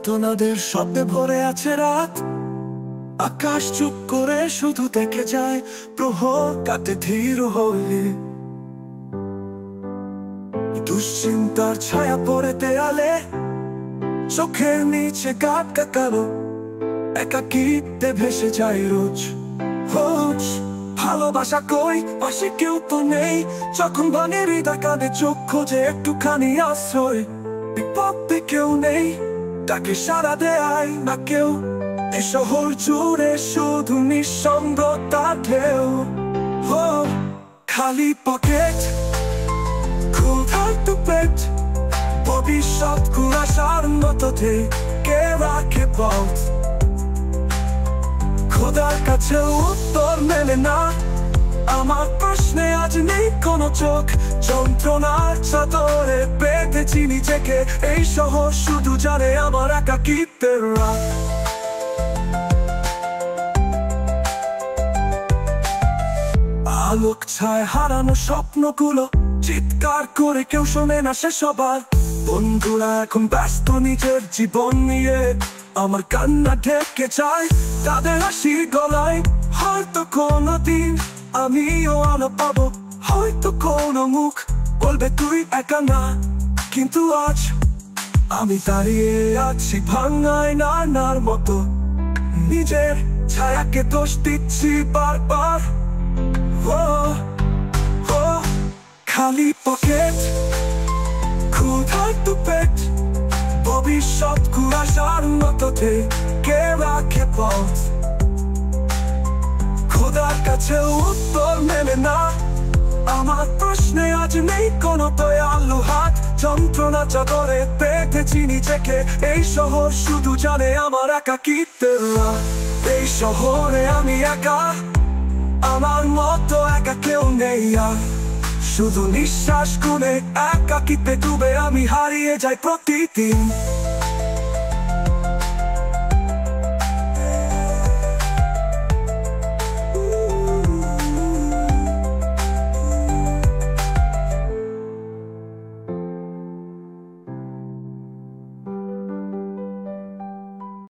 আর্তনাদের শব্দে ভরে আছে রাত। আকাশ চুপ করে শুধু দেখে যায়, প্রহর কাটে ধীর হয়ে। দুশ্চিন্তার ছায়া পড়ে দেয়ালে, চোখের নিচে গাঢ় কালো, একাকিত্বে ভেসে যায় রোজ রোজ। ভালোবাসা কই, পাশে কেউ তো নেই, যখন ভাঙে হৃদয় কাঁদে, চোখ খোঁজে একটুখানি আশ্রয়। বিপদে কেউ নেই, তাকে সাড়া দেয় না কেউ। এই শহর জুড়ে শুধু নিঃসঙ্গতার ঢেউ। ও খালি পকেট, ক্ষুধার্ত পেট, ভবিষ্যৎ কুয়াশার মতো ঢেকে রাখে পথ। খোদার কাছে উত্তর মেলে না আমার প্রশ্নে, আজ নেই কোনো চোখ। যন্ত্রণার চাদরে বেঁধেছি নিজেকে, এই শহর শুধু জানে আমার একাকিত্বের রাত। আলোক ছায় হারানো স্বপ্নগুলো চিৎকার করে কেউ শোনে না সে সবার। বন্ধুরা এখন ব্যস্ত নিজের জীবন নিয়ে, আমার কান্না ঢেকে যায় তাদের হাসির গলায়। হয়তো কোনোদিন আমিও আলো পাবো, হয়তো কোনো মুখ বলবে তুই একা না। কিন্তু আজ আমি দাঁড়িয়ে আছি ভাঙায় নার মতো, নিজের ছায়াকে দোষ দিচ্ছি বারবার। ও ও খালি পকেট, ক্ষুধার্ত পেট, ভবিষ্যৎ কুয়াশার মতো ঢেকে রাখে পথ। খোদার কাছে উত্তর মেলে না আমার প্রশ্নে, আজ নেই কোনো দয়ালু হাত। যন্ত্রণা চাদরে বেঁধেছি নিজেকে, এই শহর শুধু জানে আমার একাকিত্বের রাত। এই শহরে আমি একা, আমার মতো একা কেউ নেই আর। শুধু নিঃশ্বাস গুনে একাকিত্বে ডুবে আমি হারিয়ে যাই প্রতিদিন।